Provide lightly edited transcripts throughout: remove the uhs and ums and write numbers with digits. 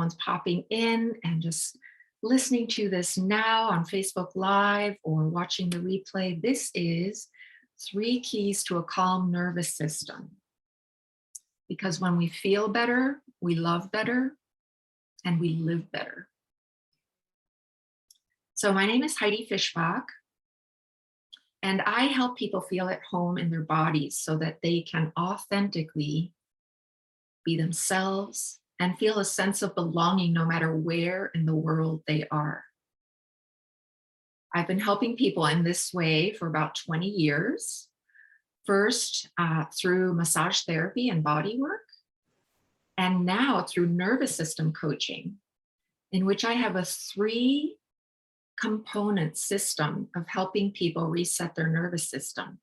Someone's popping in and just listening to this now on Facebook Live or watching the replay, this is 3 keys to a calm nervous system. Because when we feel better, we love better, and we live better. So my name is Heidi Fischbach, and I help people feel at home in their bodies so that they can authentically be themselves and feel a sense of belonging no matter where in the world they are. I've been helping people in this way for about 20 years. First, through massage therapy and body work, and now through nervous system coaching, in which I have a 3-component system of helping people reset their nervous system.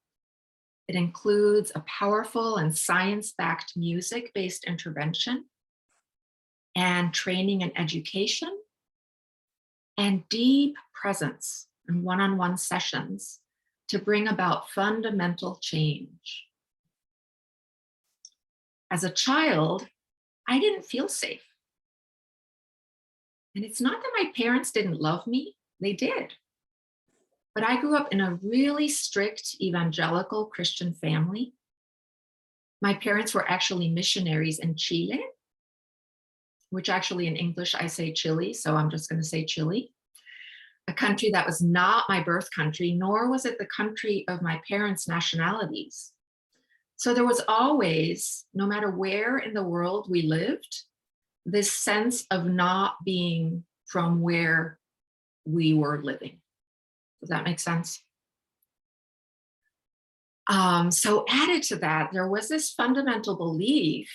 It includes a powerful and science-backed music-based intervention, and training and education, and deep presence and one-on-one sessions to bring about fundamental change. As a child, I didn't feel safe. And it's not that my parents didn't love me, they did. But I grew up in a really strict evangelical Christian family. My parents were actually missionaries in Chile, which actually in English I say Chile, so I'm just going to say Chile, a country that was not my birth country, nor was it the country of my parents' nationalities. So there was always, no matter where in the world we lived, this sense of not being from where we were living. Does that make sense? So added to that, there was this fundamental belief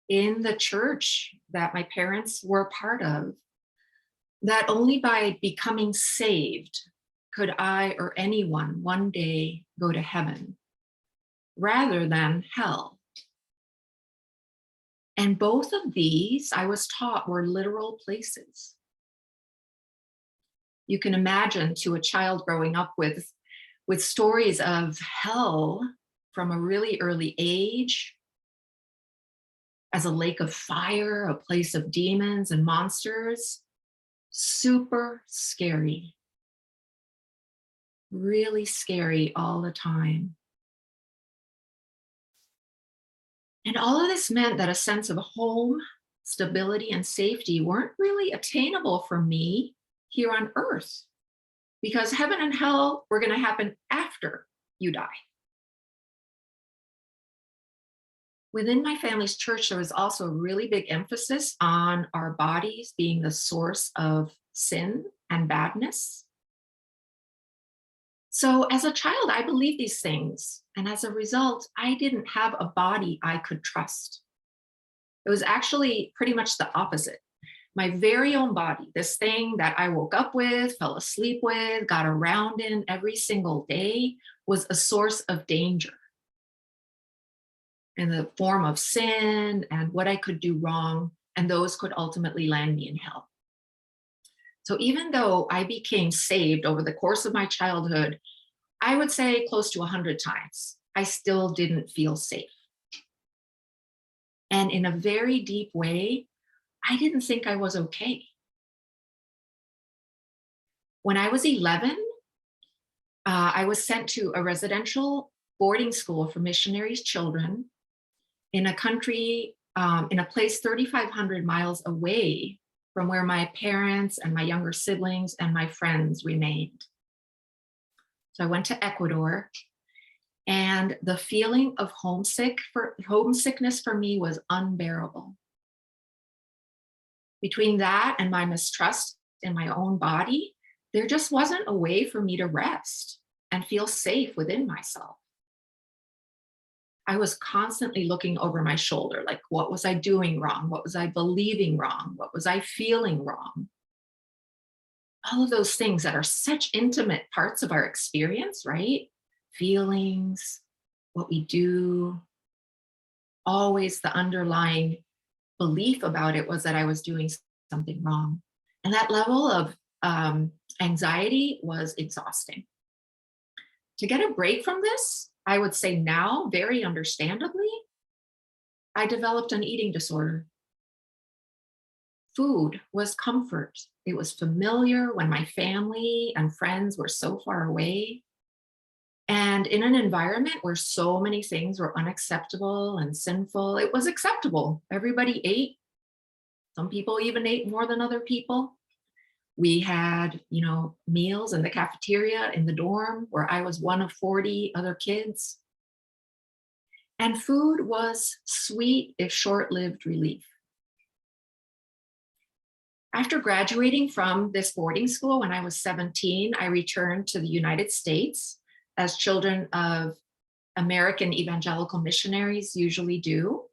in the church that my parents were part of, that only by becoming saved could I or anyone one day go to heaven rather than hell. And both of these, I was taught, were literal places. You can imagine, to a child growing up with stories of hell from a really early age, as a lake of fire, a place of demons and monsters, super scary, really scary all the time. And all of this meant that a sense of home, stability, and safety weren't really attainable for me here on earth, because heaven and hell were going to happen after you die. Within my family's church, there was also a really big emphasis on our bodies being the source of sin and badness. So as a child, I believed these things. And as a result, I didn't have a body I could trust. It was actually pretty much the opposite. My very own body, this thing that I woke up with, fell asleep with, got around in every single day, was a source of danger in the form of sin and what I could do wrong, and those could ultimately land me in hell. So even though I became saved over the course of my childhood, I would say close to 100 times, I still didn't feel safe. And in a very deep way, I didn't think I was okay. When I was 11, I was sent to a residential boarding school for missionaries' children in a country, in a place 3,500 miles away from where my parents and my younger siblings and my friends remained. So I went to Ecuador, and the feeling of homesickness for me was unbearable. Between that and my mistrust in my own body, there just wasn't a way for me to rest and feel safe within myself. I was constantly looking over my shoulder, like, what was I doing wrong? What was I believing wrong? What was I feeling wrong? All of those things that are such intimate parts of our experience, right? Feelings, what we do, always the underlying belief about it was that I was doing something wrong. And that level of anxiety was exhausting. To get a break from this, I would say now, very understandably, I developed an eating disorder. Food was comfort. It was familiar when my family and friends were so far away. And in an environment where so many things were unacceptable and sinful, it was acceptable. Everybody ate. Some people even ate more than other people. We had, meals in the cafeteria in the dorm where I was one of 40 other kids. And food was sweet, if short lived relief. After graduating from this boarding school when I was 17, I returned to the United States, as children of American evangelical missionaries usually do.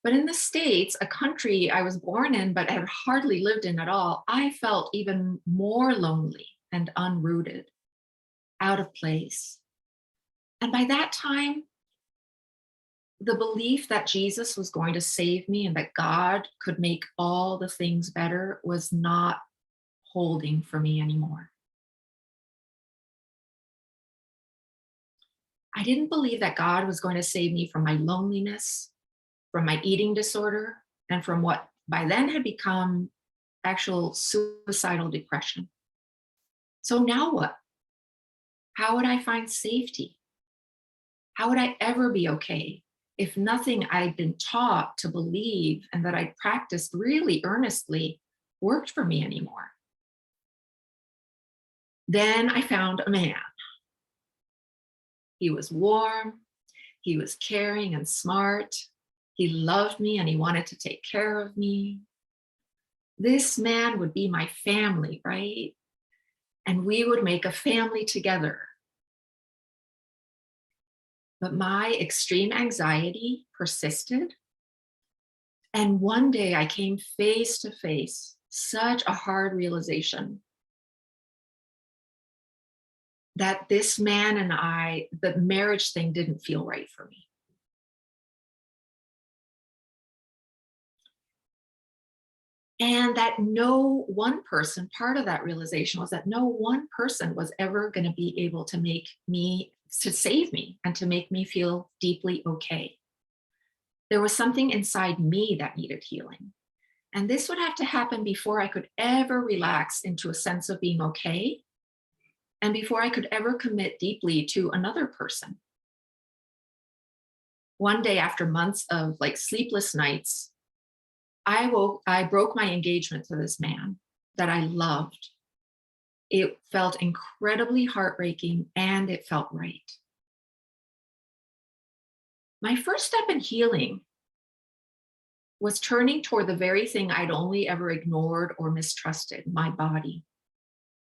But in the States, a country I was born in but had hardly lived in at all, I felt even more lonely and unrooted, out of place. And by that time, the belief that Jesus was going to save me and that God could make all the things better was not holding for me anymore. I didn't believe that God was going to save me from my loneliness, from my eating disorder, and from what by then had become actual suicidal depression. So now what? How would I find safety? How would I ever be okay if nothing I'd been taught to believe and that I'd practiced really earnestly worked for me anymore? Then I found a man. He was warm, he was caring and smart. He loved me and he wanted to take care of me. This man would be my family, right? And we would make a family together. But my extreme anxiety persisted. And one day I came face to face, such a hard realization that this man and I, the marriage thing didn't feel right for me. And that no one person, part of that realization was that no one person was ever going to be able to to save me and to make me feel deeply okay. There was something inside me that needed healing. And this would have to happen before I could ever relax into a sense of being okay and before I could ever commit deeply to another person. One day, after months of sleepless nights, I broke my engagement to this man that I loved. It felt incredibly heartbreaking and it felt right. My first step in healing was turning toward the very thing I'd only ever ignored or mistrusted, my body.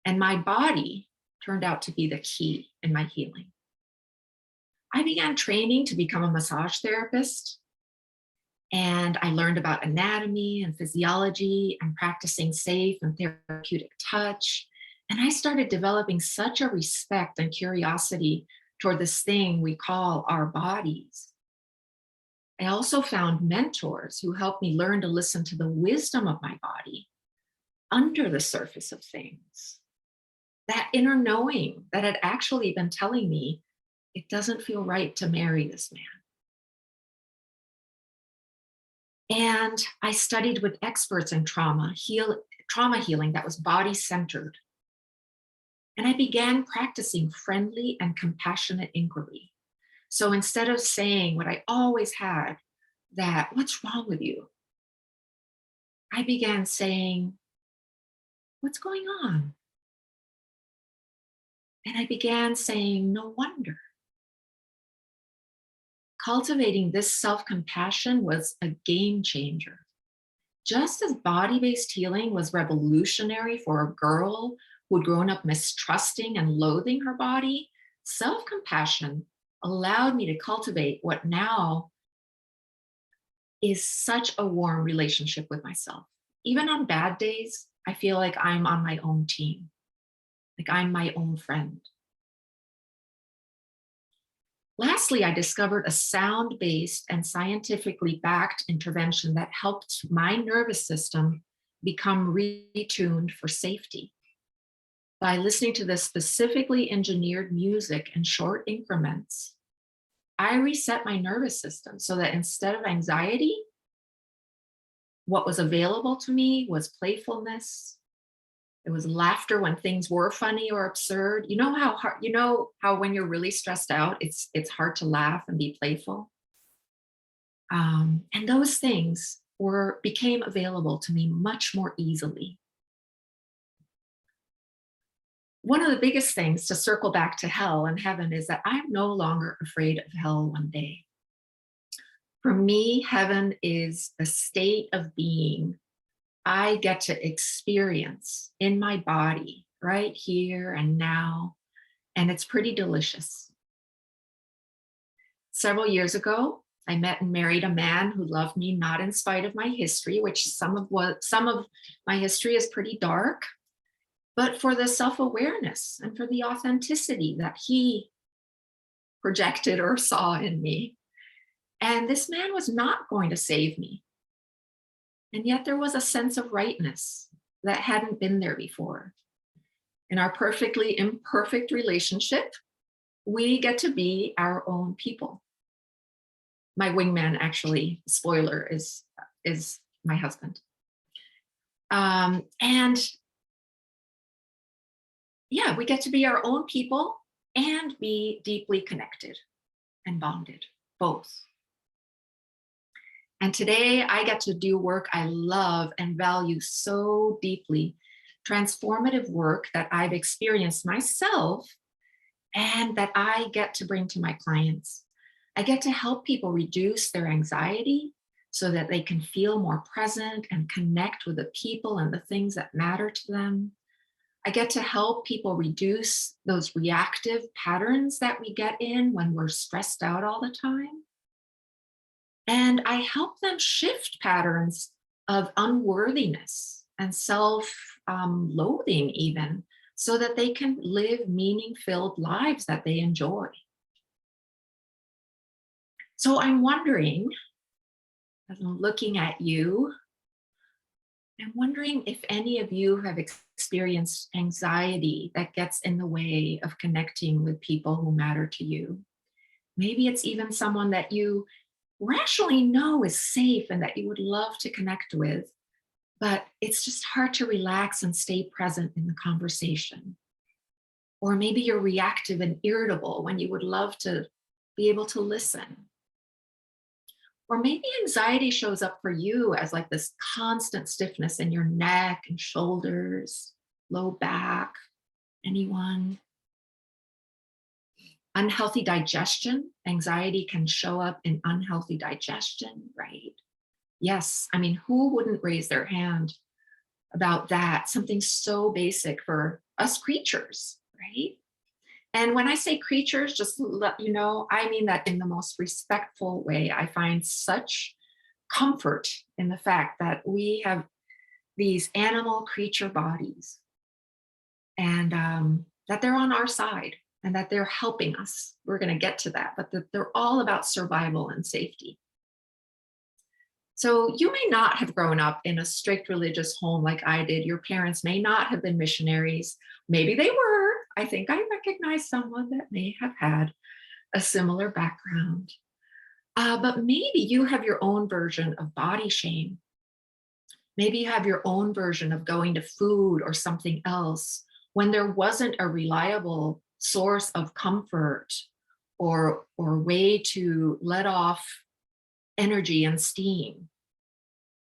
And my body turned out to be the key in my healing. I began training to become a massage therapist. And I learned about anatomy and physiology and practicing safe and therapeutic touch. And I started developing such a respect and curiosity toward this thing we call our bodies. I also found mentors who helped me learn to listen to the wisdom of my body under the surface of things. That inner knowing that had actually been telling me it doesn't feel right to marry this man. And I studied with experts in trauma healing that was body centered. And I began practicing friendly and compassionate inquiry. So instead of saying what I always had, that what's wrong with you? I began saying, what's going on? And I began saying, no wonder. Cultivating this self compassion was a game changer. Just as body based healing was revolutionary for a girl who'd grown up mistrusting and loathing her body, self compassion allowed me to cultivate what now is such a warm relationship with myself. Even on bad days, I feel like I'm on my own team, like I'm my own friend. Lastly, I discovered a sound-based and scientifically backed intervention that helped my nervous system become retuned for safety. By listening to this specifically engineered music in short increments, I reset my nervous system so that instead of anxiety, What was available to me was playfulness. It was laughter when things were funny or absurd. You know how hard, you know how when you're really stressed out, it's hard to laugh and be playful. And those things were became available to me much more easily. One of the biggest things to circle back to hell and heaven is that I'm no longer afraid of hell one day. For me, heaven is a state of being I get to experience in my body right here and now, and it's pretty delicious. Several years ago, I met and married a man who loved me not in spite of my history, which some of my history is pretty dark, but for the self-awareness and for the authenticity that he projected or saw in me. And this man was not going to save me. And yet there was a sense of rightness that hadn't been there before. In our perfectly imperfect relationship, we get to be our own people. My wingman, actually, spoiler, is my husband. And yeah, we get to be our own people and be deeply connected and bonded, both. And today I get to do work I love and value so deeply, transformative work that I've experienced myself and that I get to bring to my clients. I get to help people reduce their anxiety so that they can feel more present and connect with the people and the things that matter to them. I get to help people reduce those reactive patterns that we get in when we're stressed out all the time. And I help them shift patterns of unworthiness and self loathing, even, so that they can live meaning filled lives that they enjoy. So I'm wondering, as I'm looking at you, I'm wondering if any of you have experienced anxiety that gets in the way of connecting with people who matter to you. Maybe it's even someone that you rationally know is safe and that you would love to connect with, but it's just hard to relax and stay present in the conversation. Or maybe you're reactive and irritable when you would love to be able to listen. Or maybe anxiety shows up for you as like this constant stiffness in your neck and shoulders, low back. Anyone? Unhealthy digestion. Anxiety can show up in unhealthy digestion, right? Yes. I mean, who wouldn't raise their hand about that? Something so basic for us creatures, right? And when I say creatures, just to let you know, I mean that in the most respectful way. I find such comfort in the fact that we have these animal creature bodies and that they're on our side and that they're helping us. We're going to get to that, but that they're all about survival and safety. So you may not have grown up in a strict religious home like I did. Your parents may not have been missionaries. Maybe they were. I think I recognize someone that may have had a similar background. But maybe you have your own version of body shame. Maybe you have your own version of going to food or something else when there wasn't a reliable source of comfort or way to let off energy and steam.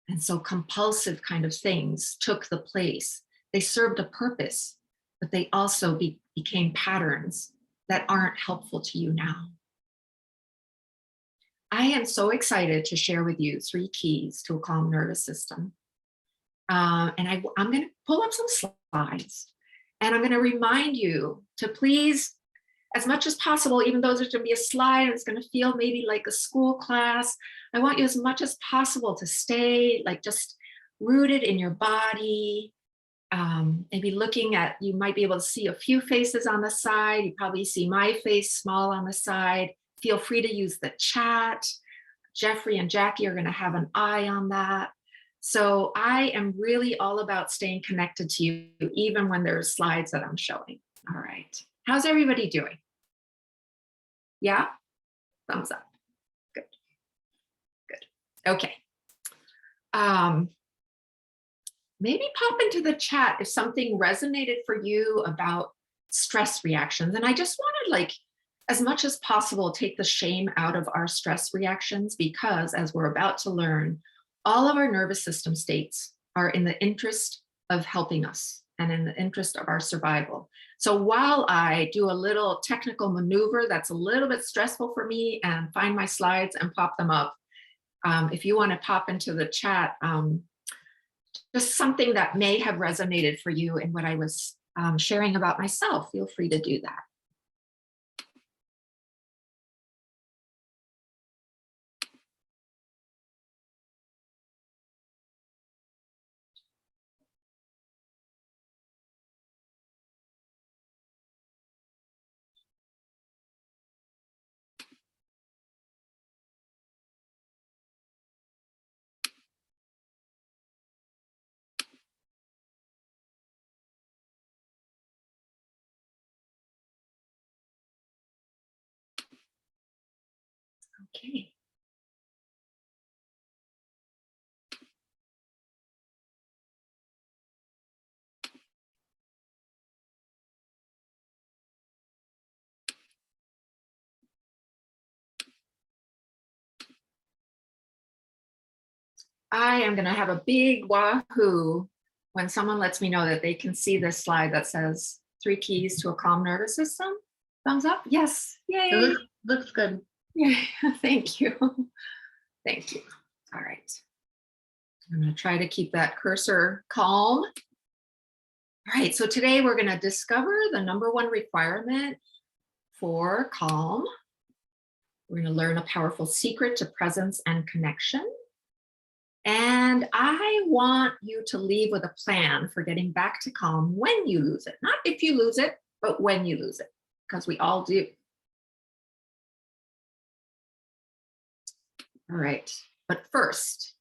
And so compulsive kind of things took the place. They served a purpose, but they also became patterns that aren't helpful to you now. I am so excited to share with you 3 keys to a calm nervous system. I'm going to pull up some slides and I'm going to remind you to please, as much as possible, even though there's going to be a slide, it's going to feel maybe like a school class. I want you as much as possible to stay like just rooted in your body. Maybe looking at, you might be able to see a few faces on the side. You probably see my face small on the side. Feel free to use the chat. Jeffrey and Jackie are going to have an eye on that. So I am really all about staying connected to you, even when there's slides that I'm showing. All right. How's everybody doing? Yeah? Thumbs up. Good. Good. Okay. maybe pop into the chat if something resonated for you about stress reactions. And I just want to, like, as much as possible, take the shame out of our stress reactions, because as we're about to learn, all of our nervous system states are in the interest of helping us and in the interest of our survival. So while I do a little technical maneuver that's a little bit stressful for me and find my slides and pop them up, if you want to pop into the chat, just something that may have resonated for you in what I was sharing about myself, feel free to do that. Okay. I am going to have a big wahoo when someone lets me know that they can see this slide that says 3 keys to a calm nervous system. Thumbs up. Yes. Yay. It looks good. Yeah. Thank you. Thank you. All right. I'm going to try to keep that cursor calm. All right. So today we're going to discover the #1 requirement for calm. We're going to learn a powerful secret to presence and connection. And I want you to leave with a plan for getting back to calm when you lose it. Not if you lose it, but when you lose it, because we all do. All right. But first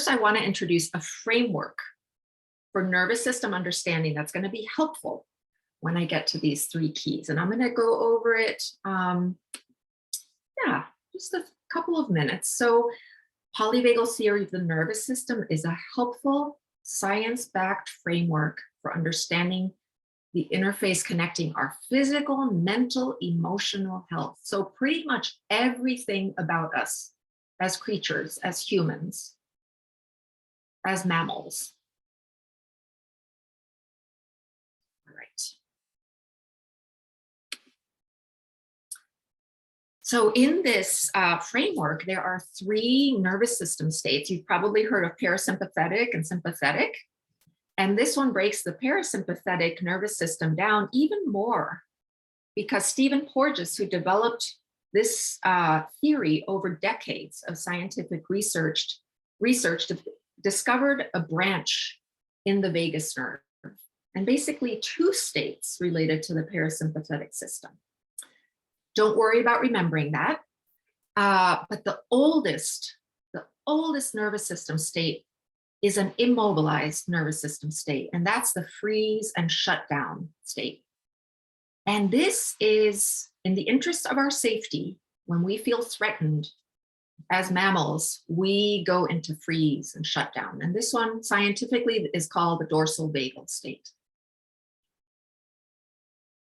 I want to introduce a framework for nervous system understanding that's going to be helpful when I get to these 3 keys. And I'm going to go over it, just a couple of minutes. So polyvagal theory of the nervous system is a helpful, science-backed framework for understanding the interface connecting our physical, mental, emotional health. So pretty much everything about us as creatures, as humans, as mammals. All right. So in this framework, there are 3 nervous system states. You've probably heard of parasympathetic and sympathetic. And this one breaks the parasympathetic nervous system down even more, because Stephen Porges, who developed this theory over decades of scientific research discovered a branch in the vagus nerve, and basically 2 states related to the parasympathetic system. Don't worry about remembering that. But the oldest nervous system state is an immobilized nervous system state, and that's the freeze and shutdown state. And this is in the interest of our safety. When we feel threatened as mammals, we go into freeze and shutdown. And this one scientifically is called the dorsal vagal state.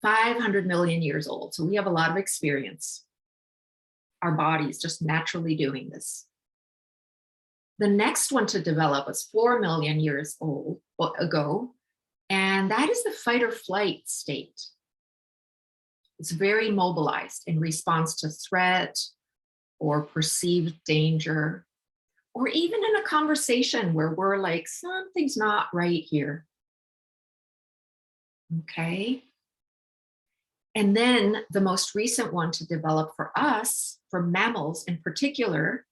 500 million years old. So we have a lot of experience. Our bodies just naturally doing this. The next one to develop was 4 million years ago, and that is the fight or flight state. It's very mobilized in response to threat or perceived danger, or even in a conversation where we're like, something's not right here. Okay. And then the most recent one to develop for us, for mammals in particular,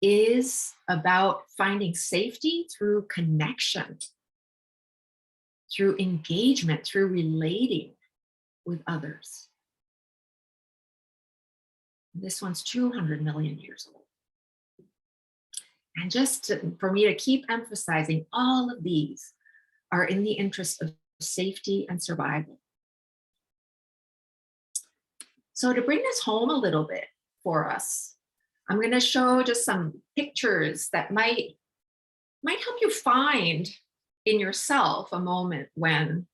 is about finding safety through connection, through engagement, through relating with others. This one's 200 million years old. And for me to keep emphasizing, all of these are in the interest of safety and survival. So to bring this home a little bit for us, I'm going to show just some pictures that might help you find in yourself a moment when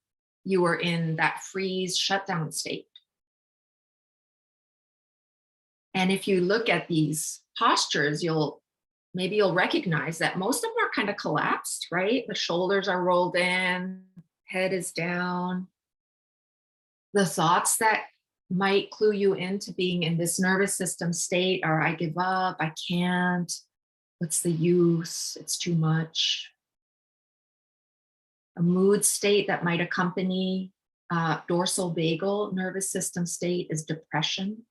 you were in that freeze shutdown state. And if you look at these postures, maybe you'll recognize that most of them are kind of collapsed, right? The shoulders are rolled in, head is down. The thoughts that might clue you into being in this nervous system state are, I give up, I can't, what's the use, it's too much. A mood state that might accompany dorsal vagal nervous system state is depression.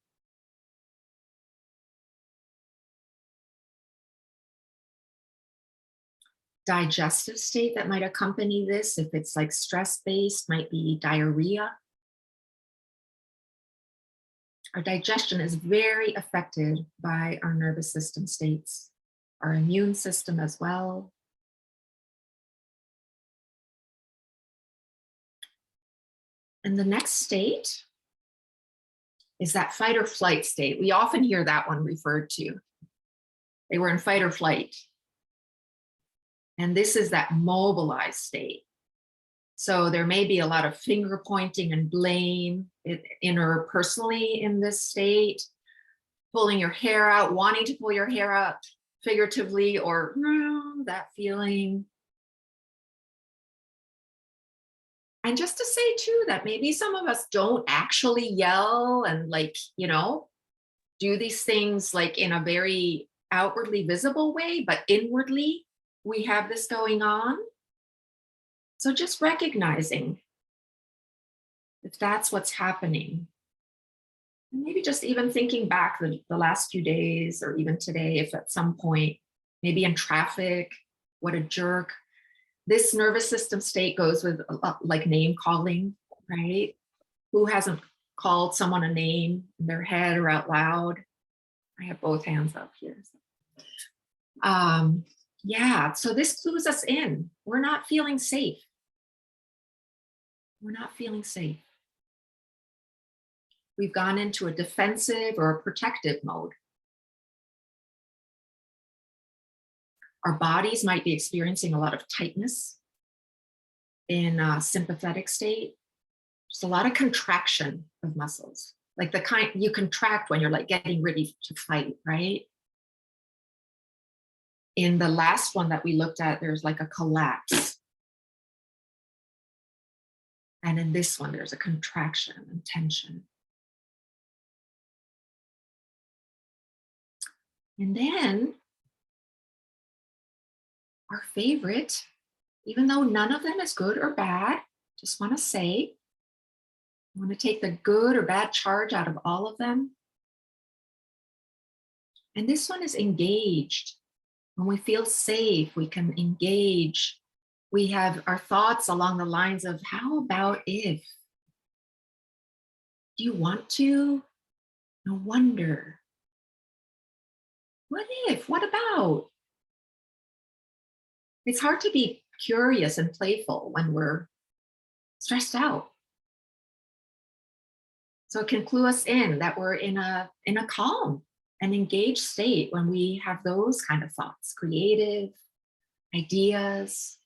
Digestive state that might accompany this, if it's like stress-based, might be diarrhea. Our digestion is very affected by our nervous system states, our immune system as well. And the next state is that fight or flight state. We often hear that one referred to. They were in fight or flight. And this is that mobilized state. So there may be a lot of finger pointing and blame interpersonally in this state, pulling your hair out, wanting to pull your hair out figuratively, or that feeling. And just to say too, that maybe some of us don't actually yell and do these things like in a very outwardly visible way, but inwardly we have this going on. So just recognizing if that's what's happening. And maybe just even thinking back the last few days or even today, if at some point, maybe in traffic, what a jerk. This nervous system state goes with like name calling, right? Who hasn't called someone a name in their head or out loud? I have both hands up here. Yeah, so this clues us in. We're not feeling safe. We're not feeling safe. We've gone into a defensive or a protective mode. Our bodies might be experiencing a lot of tightness in a sympathetic state. Just a lot of contraction of muscles, like the kind you contract when you're like getting ready to fight, right? In the last one that we looked at, there's like a collapse. And in this one, there's a contraction and tension. And then our favorite, even though none of them is good or bad, just want to say, I want to take the good or bad charge out of all of them. And this one is engaged. When we feel safe, we can engage. We have our thoughts along the lines of, how about if? Do you want to? No wonder. What if? What about? It's hard to be curious and playful when we're stressed out. So it can clue us in that we're in a calm and engaged state when we have those kind of thoughts, creative ideas.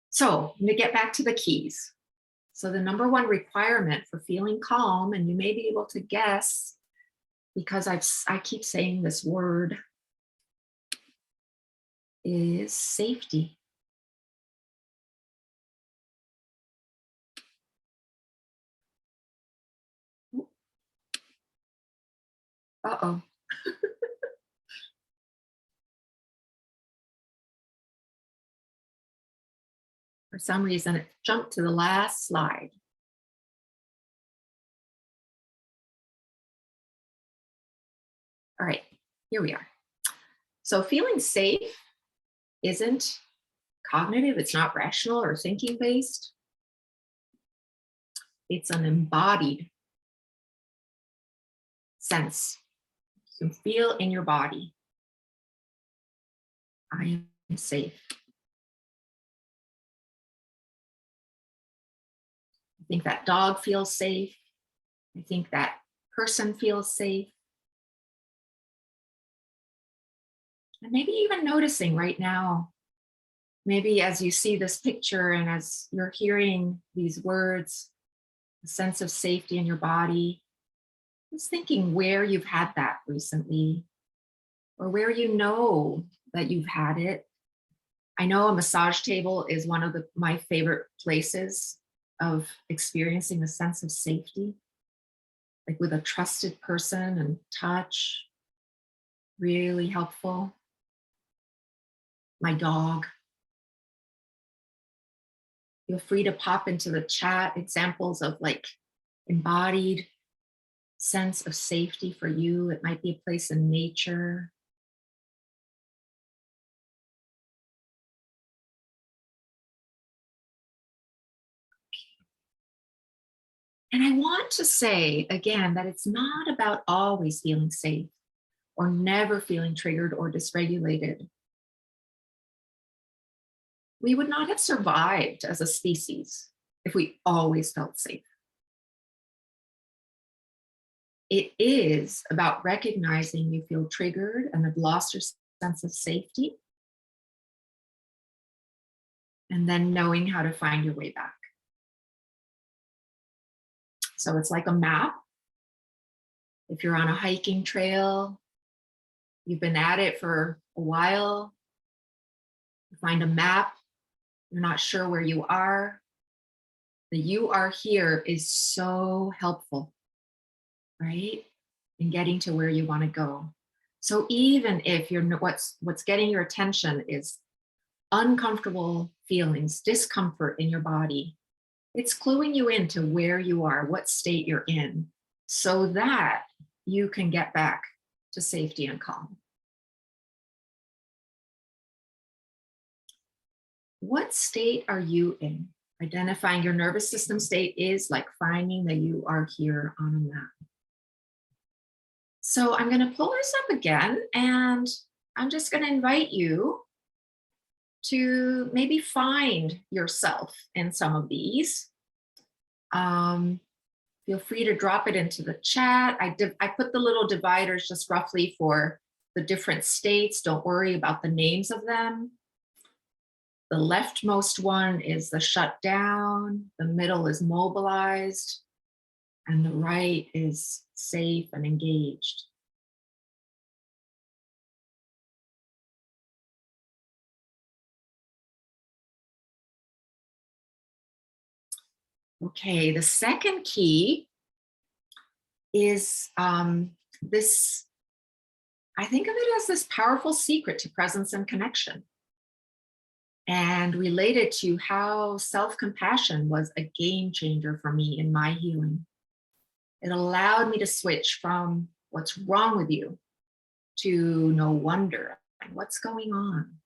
So let me get back to the keys. So the number one requirement for feeling calm, and you may be able to guess because I keep saying this word, is safety. Uh-oh. For some reason, it jumped to the last slide. All right, here we are. So feeling safe isn't cognitive, it's not rational or thinking based. It's an embodied sense. You can feel in your body, I am safe. think that dog feels safe. I think that person feels safe. And maybe even noticing right now, maybe as you see this picture and as you're hearing these words, a sense of safety in your body, just thinking where you've had that recently or where you know that you've had it. I know a massage table is one of my favorite places of experiencing a sense of safety, like with a trusted person and touch, really helpful. My dog. Feel free to pop into the chat examples of like embodied sense of safety for you. It might be a place in nature. And I want to say again that it's not about always feeling safe or never feeling triggered or dysregulated. We would not have survived as a species if we always felt safe. It is about recognizing you feel triggered and have lost your sense of safety, and then knowing how to find your way back. So it's like a map. If you're on a hiking trail, you've been at it for a while, you find a map, you're not sure where you are, the "you are here" is so helpful, right? In getting to where you want to go. So even if what's getting your attention is uncomfortable feelings, discomfort in your body, it's cluing you into where you are, what state you're in, so that you can get back to safety and calm. What state are you in? Identifying your nervous system state is like finding that you are here on a map. So I'm going to pull this up again, and I'm just going to invite you to maybe find yourself in some of these. Feel free to drop it into the chat. I put the little dividers just roughly for the different states. Don't worry about the names of them. The leftmost one is the shut down, the middle is mobilized, and the right is safe and engaged. Okay, the second key is this, I think of it as this powerful secret to presence and connection, and related to how self-compassion was a game changer for me in my healing. It allowed me to switch from "what's wrong with you" to "no wonder" and "what's going on."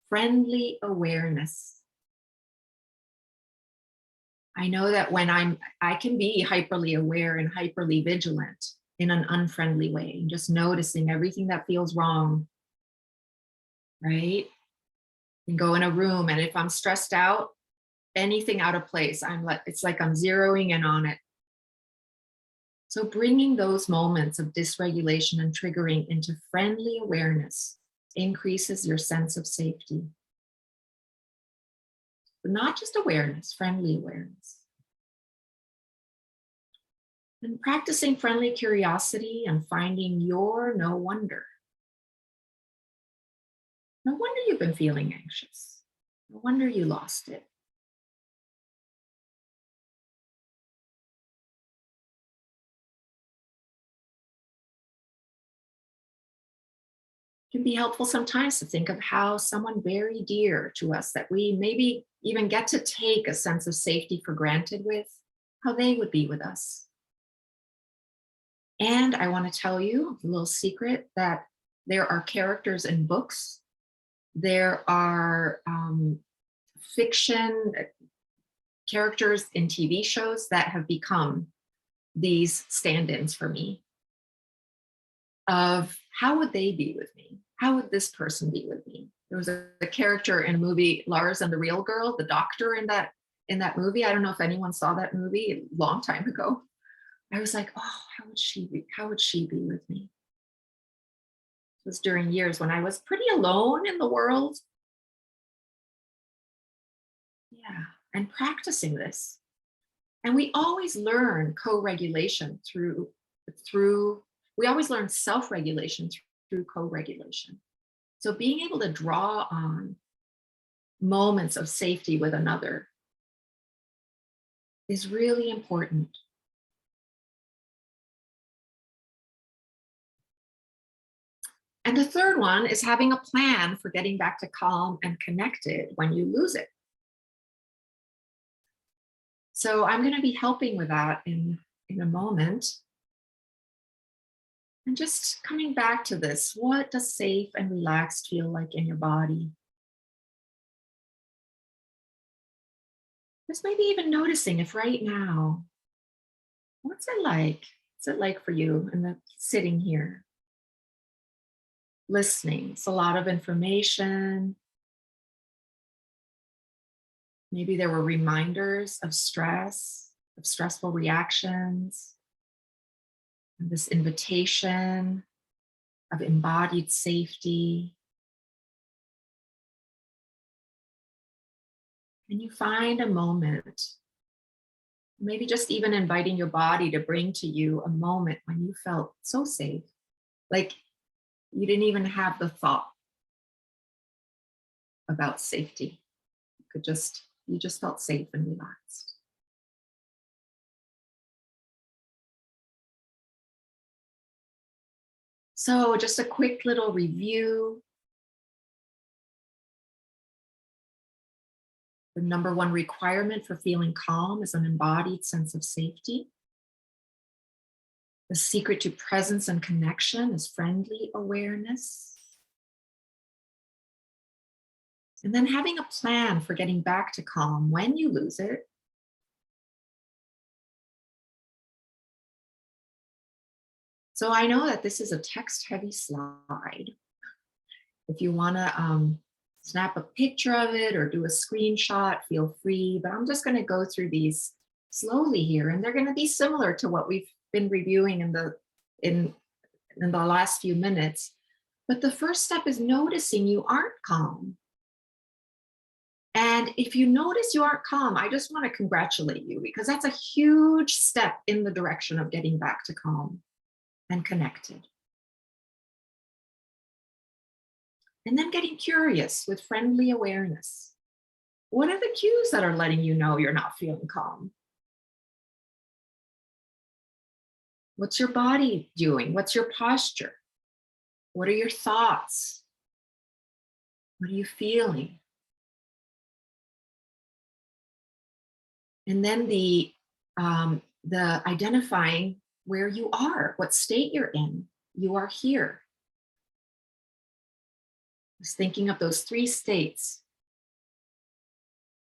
Friendly awareness. I know that when I can be hyperly aware and hyperly vigilant in an unfriendly way, and just noticing everything that feels wrong, right? And go in a room, and if I'm stressed out, anything out of place, it's like I'm zeroing in on it. So bringing those moments of dysregulation and triggering into friendly awareness increases your sense of safety. But not just awareness, friendly awareness. And practicing friendly curiosity and finding your no wonder. No wonder you've been feeling anxious. No wonder you lost it. It can be helpful sometimes to think of how someone very dear to us that we maybe even get to take a sense of safety for granted with, how they would be with us. And I want to tell you a little secret that there are characters in books, there are fiction characters in TV shows that have become these stand-ins for me of how would they be with me? How would this person be with me? There was a character in a movie, Lars and the Real Girl, the doctor in that in that movie. I don't know if anyone saw that movie a long time ago. I was like, oh, how would she be with me? It was during years when I was pretty alone in the world. Yeah. And practicing this. And we always learn co-regulation through we always learn self-regulation through co-regulation. So being able to draw on moments of safety with another is really important. And the third one is having a plan for getting back to calm and connected when you lose it. So I'm going to be helping with that in a moment. And just coming back to this, what does safe and relaxed feel like in your body? Just maybe even noticing if right now, what's it like? What's it like for you in the sitting here, listening? It's a lot of information. Maybe there were reminders of stress, of stressful reactions, and this invitation of embodied safety. Can you find a moment, maybe just even inviting your body to bring to you a moment when you felt so safe, like you didn't even have the thought about safety. You just felt safe and relaxed. So just a quick little review. The number one requirement for feeling calm is an embodied sense of safety. The secret to presence and connection is friendly awareness. And then having a plan for getting back to calm when you lose it. So I know that this is a text-heavy slide. If you want to snap a picture of it or do a screenshot, feel free. But I'm just going to go through these slowly here, and they're going to be similar to what we've been reviewing in the last few minutes. But the first step is noticing you aren't calm. And if you notice you aren't calm, I just want to congratulate you, because that's a huge step in the direction of getting back to calm and connected. And then getting curious with friendly awareness. What are the cues that are letting you know you're not feeling calm? What's your body doing? What's your posture? What are your thoughts? What are you feeling? And then the identifying where you are, what state you're in. You are here. Just thinking of those three states.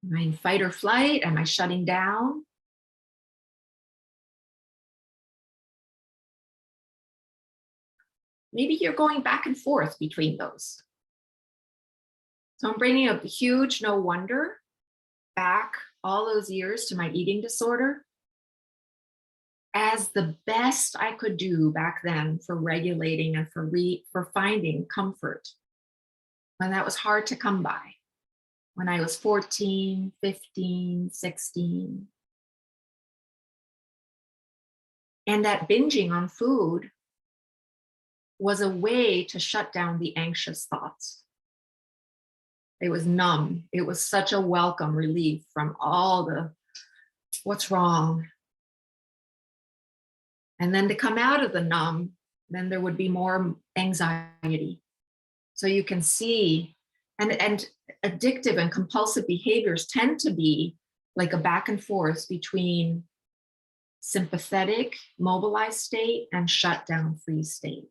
Am I in fight or flight? Am I shutting down? Maybe you're going back and forth between those. So I'm bringing up a huge no wonder back all those years to my eating disorder as the best I could do back then for regulating and for finding comfort when that was hard to come by, when I was 14, 15, 16. And that binging on food was a way to shut down the anxious thoughts. It was numb. It was such a welcome relief from all the what's wrong. And then to come out of the numb, then there would be more anxiety. So you can see, and addictive and compulsive behaviors tend to be like a back and forth between sympathetic, mobilized state and shut down, freeze state.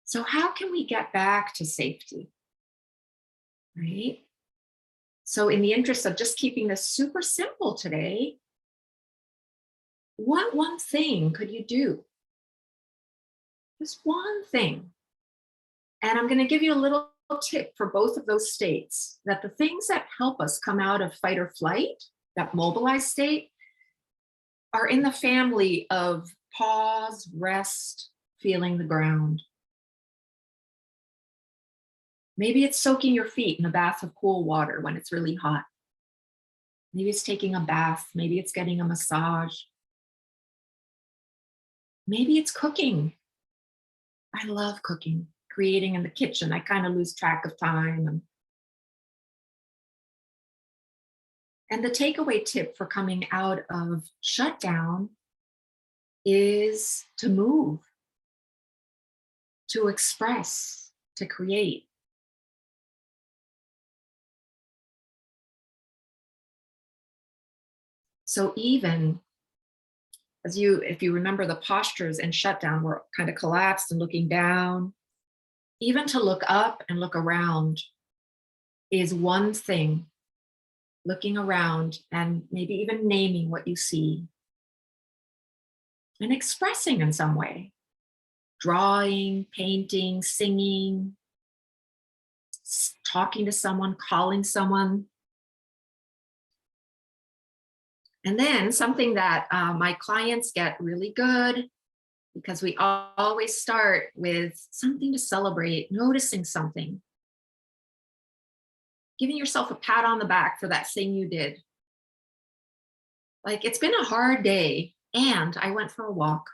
So how can we get back to safety, right? So in the interest of just keeping this super simple today, what one thing could you do? Just one thing. And I'm going to give you a little tip for both of those states, that the things that help us come out of fight or flight, that mobilized state, are in the family of pause, rest, feeling the ground. Maybe it's soaking your feet in a bath of cool water when it's really hot. Maybe it's taking a bath. Maybe it's getting a massage. Maybe it's cooking. I love cooking, creating in the kitchen. I kind of lose track of time. And the takeaway tip for coming out of shutdown is to move, to express, to create. So even if you remember the postures in shutdown, we're kind of collapsed and looking down. Even to look up and look around is one thing. Looking around and maybe even naming what you see and expressing in some way. Drawing, painting, singing, talking to someone, calling someone. And then something that my clients get really good, because we always start with something to celebrate, noticing something. Giving yourself a pat on the back for that thing you did. Like, it's been a hard day and I went for a walk,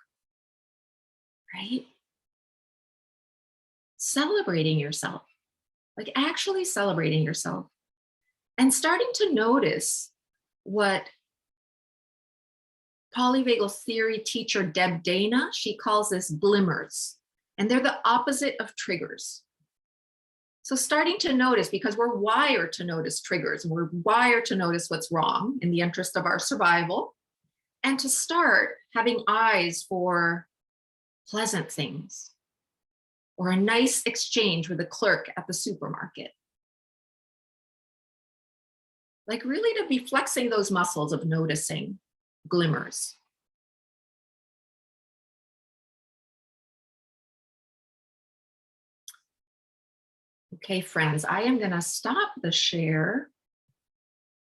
right? Celebrating yourself, like actually celebrating yourself and starting to notice what polyvagal theory teacher Deb Dana, she calls this glimmers, and they're the opposite of triggers. So starting to notice, because we're wired to notice triggers, and we're wired to notice what's wrong in the interest of our survival, and to start having eyes for pleasant things or a nice exchange with a clerk at the supermarket. Like really to be flexing those muscles of noticing glimmers. Okay, friends, I am going to stop the share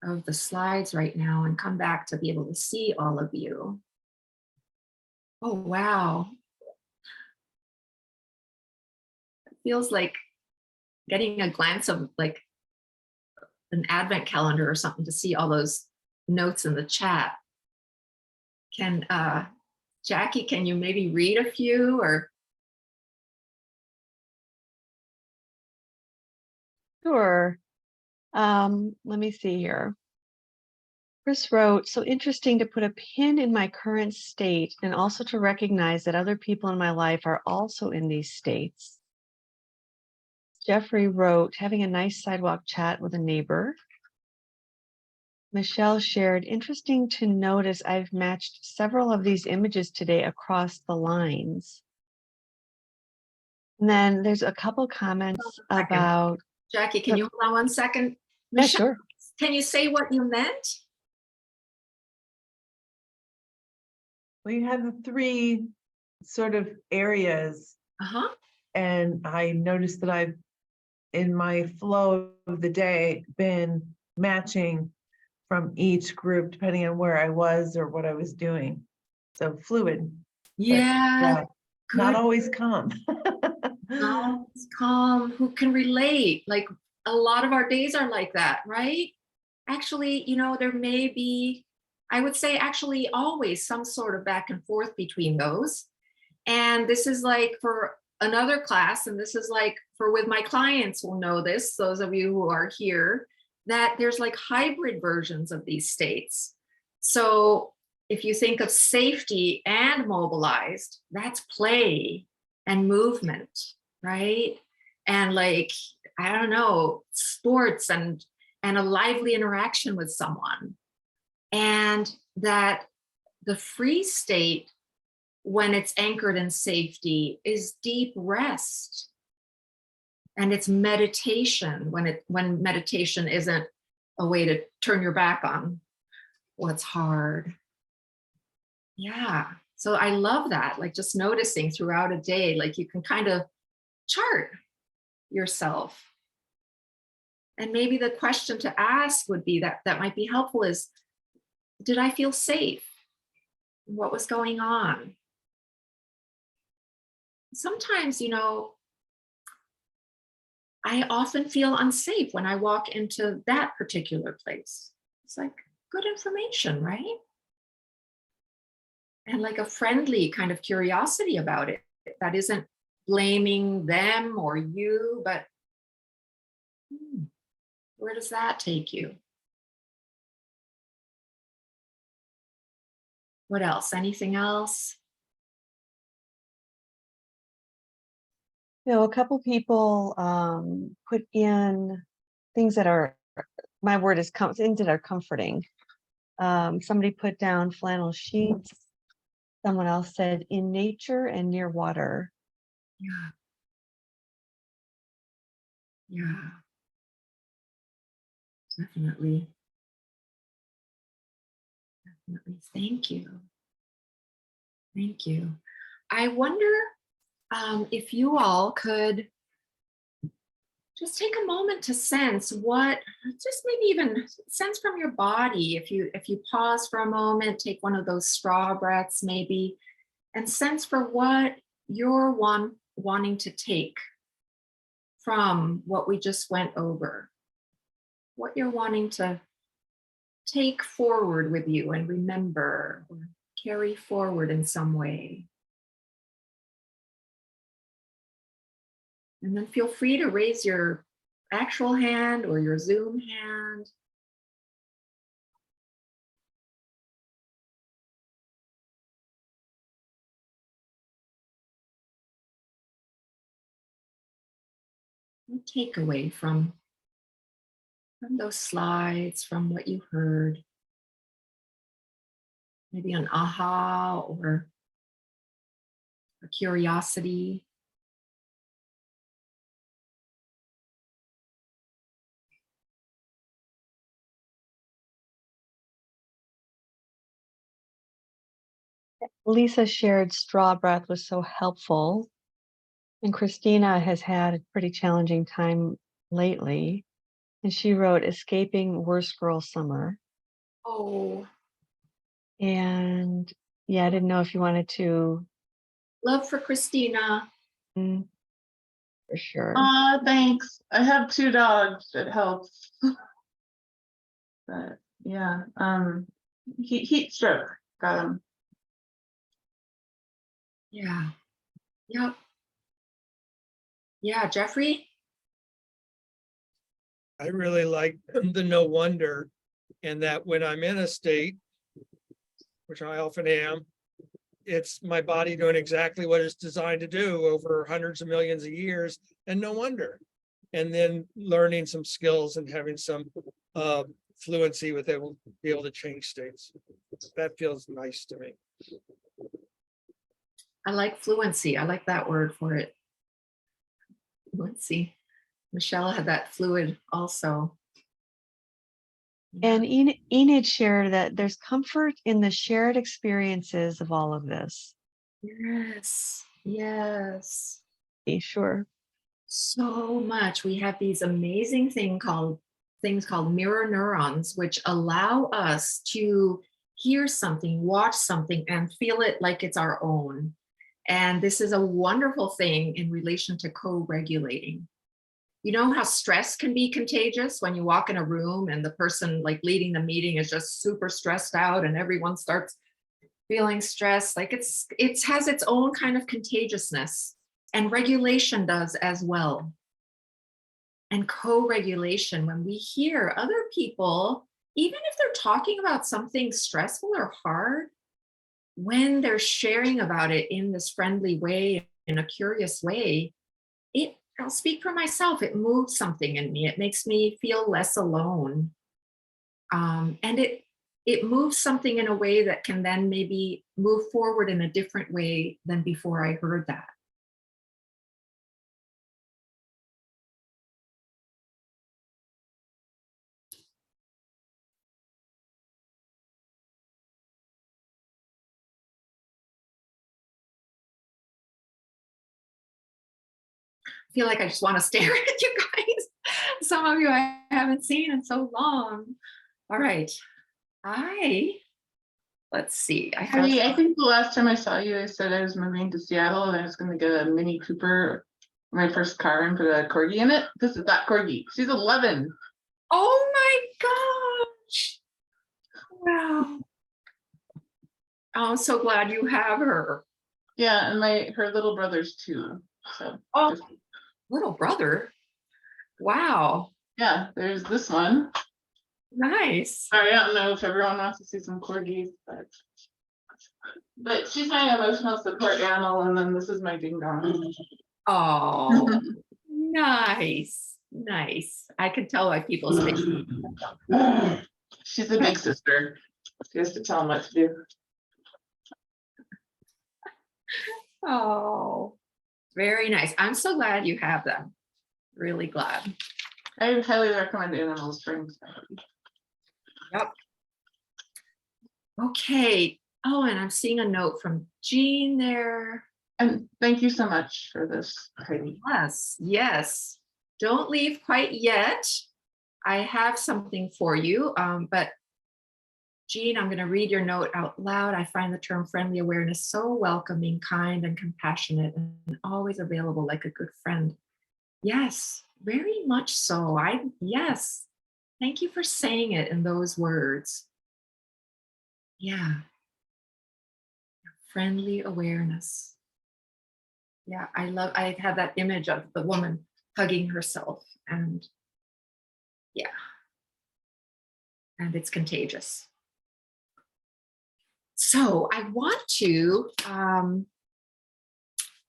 of the slides right now and come back to be able to see all of you. Oh, wow. It feels like getting a glance of like an advent calendar or something to see all those notes in the chat. Can Jackie, can you maybe read a few or? Sure. Let me see here. Chris wrote, so interesting to put a pin in my current state and also to recognize that other people in my life are also in these states. Jeffrey wrote, having a nice sidewalk chat with a neighbor. Michelle shared, interesting to notice I've matched several of these images today across the lines. And then there's a couple comments about... Jackie, can you hold on 1 second? Yeah, Michelle, sure. can you say what you meant? We have the three sort of areas. Uh-huh. And I noticed that I've, in my flow of the day, been matching from each group depending on where I was or what I was doing. So fluid. Yeah. Not always calm. Not calm. Who can relate? Like a lot of our days are like that, right? Actually, you know, there may be, I would say actually always some sort of back and forth between those. And this is like for another class, and this is like for with my clients will know this, those of you who are here, that there's like hybrid versions of these states. So if you think of safety and mobilized, that's play and movement, right? And like, I don't know, sports and a lively interaction with someone. And that the free state, when it's anchored in safety, is deep rest. And it's meditation when meditation isn't a way to turn your back on what's hard. Yeah. So I love that. Like just noticing throughout a day, like you can kind of chart yourself And maybe the question to ask would be that might be helpful is, did I feel safe? What was going on? Sometimes, I often feel unsafe when I walk into that particular place. It's like good information, right? And like a friendly kind of curiosity about it that isn't blaming them or you, but hmm, where does that take you? What else? Anything else? A couple people put in things that are, my word is things that are comforting. Somebody put down flannel sheets. Someone else said in nature and near water. Yeah. Yeah, definitely. Definitely. Thank you. Thank you. I wonder if you all could just take a moment to sense what, just maybe even sense from your body. If you pause for a moment, take one of those straw breaths maybe, and sense for what you're wanting to take from what we just went over, what you're wanting to take forward with you and remember or carry forward in some way. And then feel free to raise your actual hand or your Zoom hand. And takeaway from those slides, from what you heard. Maybe an aha or a curiosity. Lisa shared straw breath was so helpful. And Christina has had a pretty challenging time lately. And she wrote Escaping Worst Girl Summer. Oh, And yeah, I didn't know if you wanted to. love for Christina. Mm, for sure. Thanks. I have 2 dogs. It helps. But yeah, heat stroke. Got him. Yeah. Yep. Yeah, Jeffrey. I really like the no wonder, and that when I'm in a state, which I often am, it's my body doing exactly what it's designed to do over hundreds of millions of years, and no wonder. And then learning some skills and having some fluency with it, will be able to change states. That feels nice to me. I like fluency. I like that word for it. Fluency. Michelle had that fluid also. And Enid shared that there's comfort in the shared experiences of all of this. Yes. Yes. Sure. So much. We have these amazing things called mirror neurons, which allow us to hear something, watch something, and feel it like it's our own. And this is a wonderful thing in relation to co-regulating. You know how stress can be contagious when you walk in a room and the person like leading the meeting is just super stressed out and everyone starts feeling stressed. Like it has its own kind of contagiousness, and regulation does as well. And co-regulation, when we hear other people, even if they're talking about something stressful or hard, when they're sharing about it in this friendly way, in a curious way, I'll speak for myself, it moves something in me. It makes me feel less alone. And it moves something in a way that can then maybe move forward in a different way than before I heard that. feel like I just want to stare at you guys. Some of you I haven't seen in so long. All right. Let's see. I have I think the last time I saw you, I said I was moving to Seattle and I was going to get a Mini Cooper, my first car, and put a corgi in it. This is that corgi. She's 11. Oh my gosh. Wow. I'm so glad you have her. Yeah, and her little brother's 2. So Oh, just- little brother. Wow. yeah, there's this one. Nice. Sorry, I don't know if everyone wants to see some corgis, but she's my emotional support animal, and then this is my ding dong. Oh, nice. Nice. I could tell by people's faces. She's a big sister. She has to tell them what to do. Oh, very nice. I'm so glad you have them. Really glad. I highly recommend Animal Springs. Yep. Okay. Oh, and I'm seeing a note from Jean there. And thank you so much for this, Heidi. Yes, yes. Don't leave quite yet. I have something for you, but Jean, I'm going to read your note out loud. I find the term friendly awareness so welcoming, kind, and compassionate, and always available like a good friend. Yes, very much so. Yes. Thank you for saying it in those words. Yeah. Friendly awareness. Yeah, I have that image of the woman hugging herself, and yeah, and it's contagious. So I want to,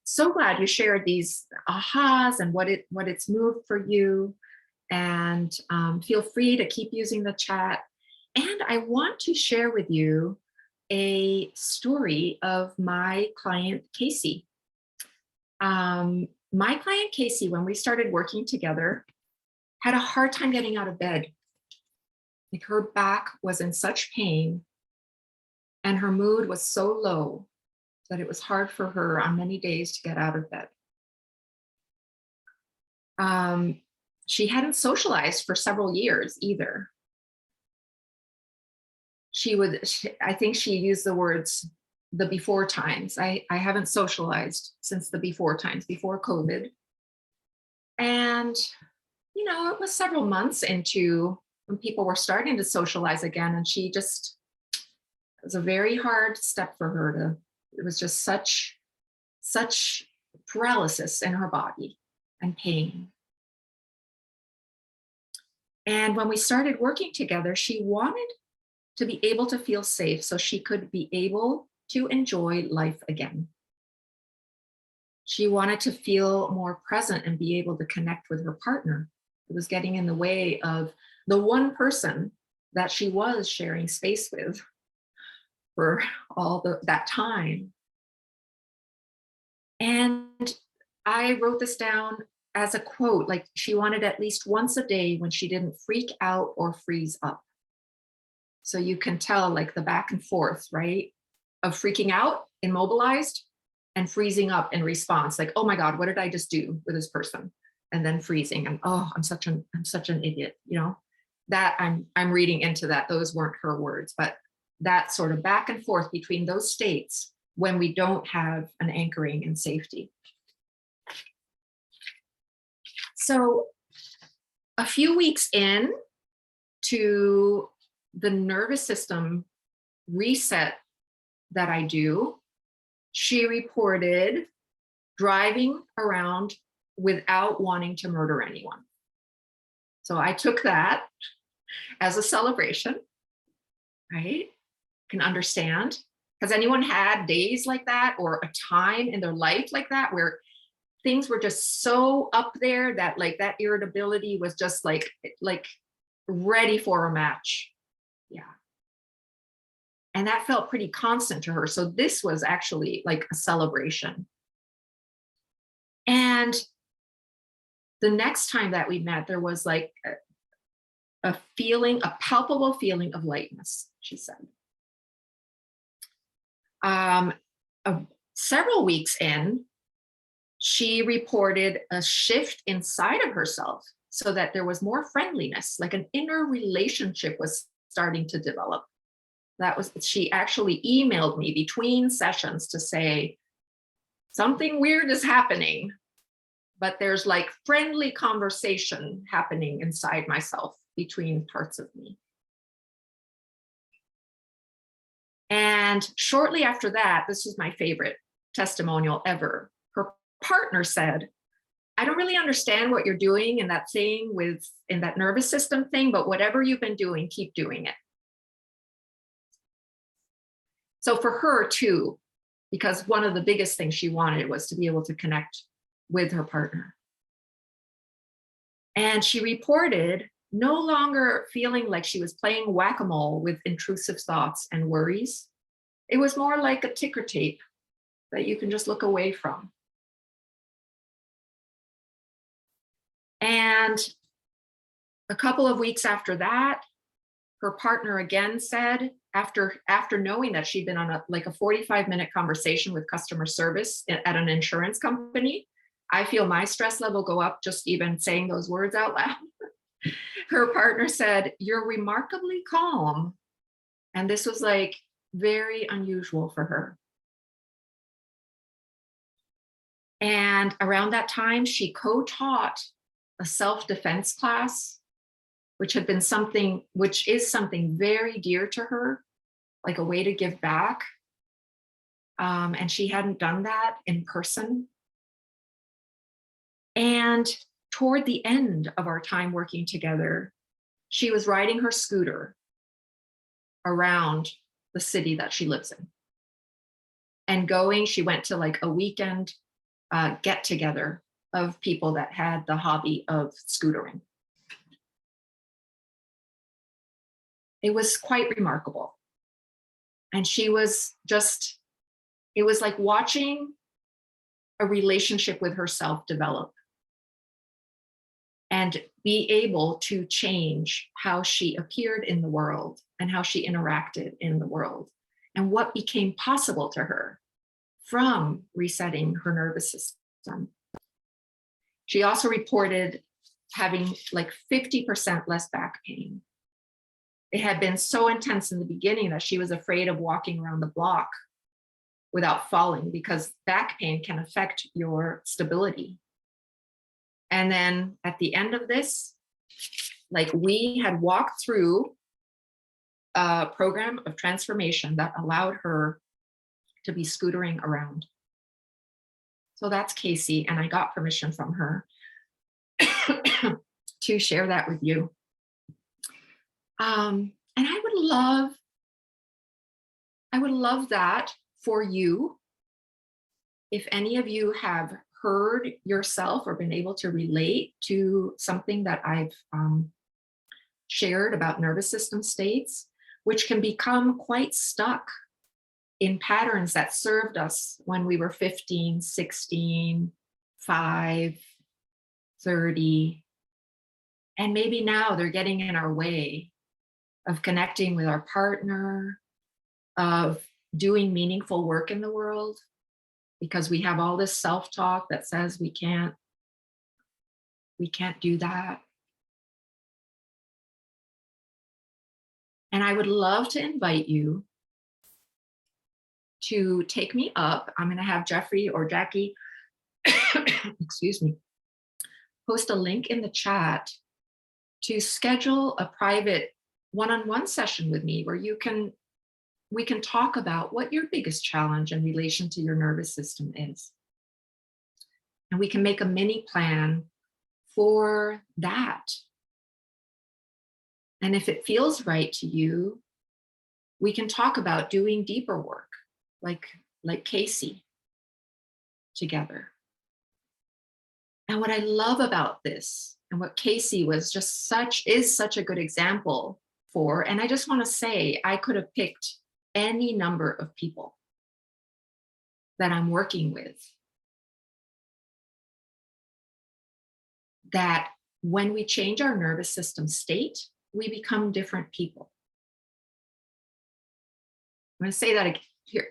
so glad you shared these ahas and what it's moved for you, and feel free to keep using the chat. And I want to share with you a story of my client, Casey. My client, Casey, when we started working together, had a hard time getting out of bed. Like, her back was in such pain and her mood was so low that it was hard for her on many days to get out of bed. She hadn't socialized for several years either. I think she used the words, the before times. I haven't socialized since the before times, before COVID. And, it was several months into when people were starting to socialize again. And it was a very hard step for her it was just such paralysis in her body and pain. And when we started working together, she wanted to be able to feel safe so she could be able to enjoy life again. She wanted to feel more present and be able to connect with her partner. It was getting in the way of the one person that she was sharing space with for all that time. And I wrote this down as a quote, like she wanted at least once a day when she didn't freak out or freeze up. So you can tell, like, the back and forth, right? Of freaking out, immobilized, and freezing up in response. Like, oh my God, what did I just do with this person? And then freezing, and oh, I'm such an idiot, that I'm reading into that. Those weren't her words, but that sort of back and forth between those states when we don't have an anchoring in safety. So a few weeks in to the nervous system reset that I do, she reported driving around without wanting to murder anyone. So I took that as a celebration, right? Can understand. Has anyone had days like that, or a time in their life like that where things were just so up there that, like, that irritability was just like ready for a match? Yeah. And that felt pretty constant to her. So this was actually like a celebration. And the next time that we met, there was like a palpable feeling of lightness, she said. Several weeks in, she reported a shift inside of herself so that there was more friendliness, like an inner relationship was starting to develop. That was, she actually emailed me between sessions to say, something weird is happening, but there's like friendly conversation happening inside myself between parts of me. And shortly after that, this was my favorite testimonial ever. Her partner said, I don't really understand what you're doing in that thing in that nervous system thing, but whatever you've been doing, keep doing it. So for her too, because one of the biggest things she wanted was to be able to connect with her partner. And she reported no longer feeling like she was playing whack-a-mole with intrusive thoughts and worries. It was more like a ticker tape that you can just look away from. And a couple of weeks after that, her partner again said, after knowing that she'd been on a 45-minute conversation with customer service at an insurance company, I feel my stress level go up just even saying those words out loud. Her partner said, you're remarkably calm. And this was like very unusual for her. And around that time, she co-taught a self-defense class, which is something very dear to her, like a way to give back. And she hadn't done that in person. And toward the end of our time working together, she was riding her scooter around the city that she lives in. And she went to like a weekend get together of people that had the hobby of scootering. It was quite remarkable. And she was just, it was like watching a relationship with herself develop and be able to change how she appeared in the world and how she interacted in the world and what became possible to her from resetting her nervous system. She also reported having like 50% less back pain. It had been so intense in the beginning that she was afraid of walking around the block without falling because back pain can affect your stability. And then at the end of this, like we had walked through a program of transformation that allowed her to be scootering around. So that's Casey, and I got permission from her to share that with you. And I would love that for you. If any of you have heard yourself or been able to relate to something that I've shared about nervous system states, which can become quite stuck in patterns that served us when we were 15, 16, 5, 30. And maybe now they're getting in our way of connecting with our partner, of doing meaningful work in the world, because we have all this self-talk that says we can't do that. And I would love to invite you to take me up. I'm going to have Jeffrey or Jackie, excuse me, post a link in the chat to schedule a private one-on-one session with me where we can talk about what your biggest challenge in relation to your nervous system is. And we can make a mini plan for that. And if it feels right to you, we can talk about doing deeper work, like Casey, together. And what I love about this, and what Casey is such a good example for, and I just want to say, I could have picked any number of people that I'm working with, that when we change our nervous system state, we become different people. I'm going to say that again here.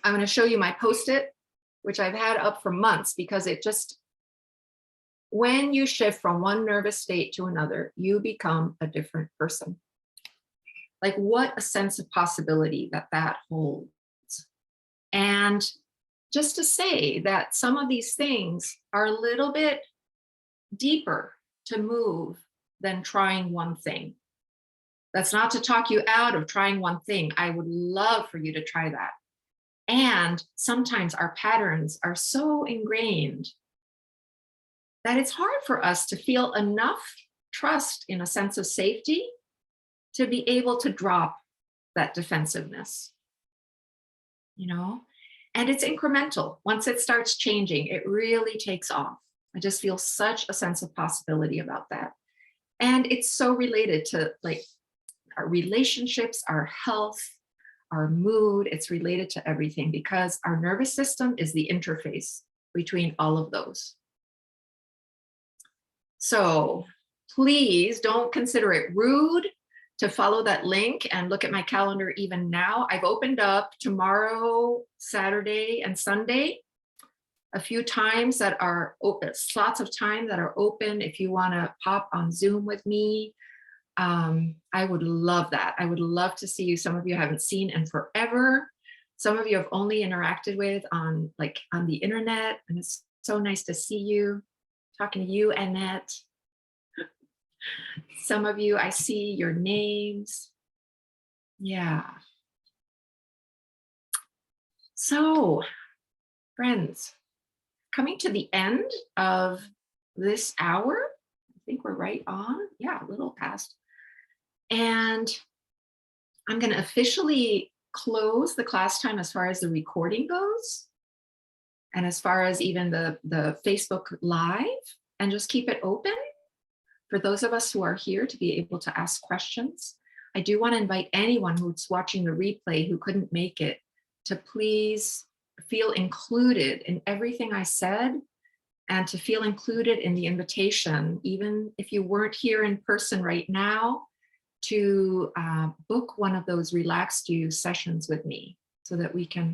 I'm going to show you my Post-it which I've had up for months because it just, when you shift from one nervous state to another, you become a different person. Like, what a sense of possibility that holds. And just to say that some of these things are a little bit deeper to move than trying one thing. That's not to talk you out of trying one thing. I would love for you to try that. And sometimes our patterns are so ingrained that it's hard for us to feel enough trust in a sense of safety to be able to drop that defensiveness, you know? And it's incremental. Once it starts changing, it really takes off. I just feel such a sense of possibility about that. And it's so related to like our relationships, our health, our mood. It's related to everything because our nervous system is the interface between all of those. So please don't consider it rude to follow that link and look at my calendar even now. I've opened up tomorrow, Saturday, and Sunday a few times that are open, slots of time that are open if you want to pop on Zoom with me. I would love that. I would love to see you. Some of you I haven't seen in forever. Some of you have only interacted with on the internet, and it's so nice to see you. Talking to you, Annette. Some of you, I see your names. Yeah. So, friends, coming to the end of this hour. I think we're right on. Yeah, a little past. And I'm going to officially close the class time as far as the recording goes. And as far as even the Facebook Live, and just keep it open for those of us who are here to be able to ask questions. I do want to invite anyone who's watching the replay who couldn't make it to please feel included in everything I said and to feel included in the invitation, even if you weren't here in person right now, to book one of those relaxed you sessions with me so that we can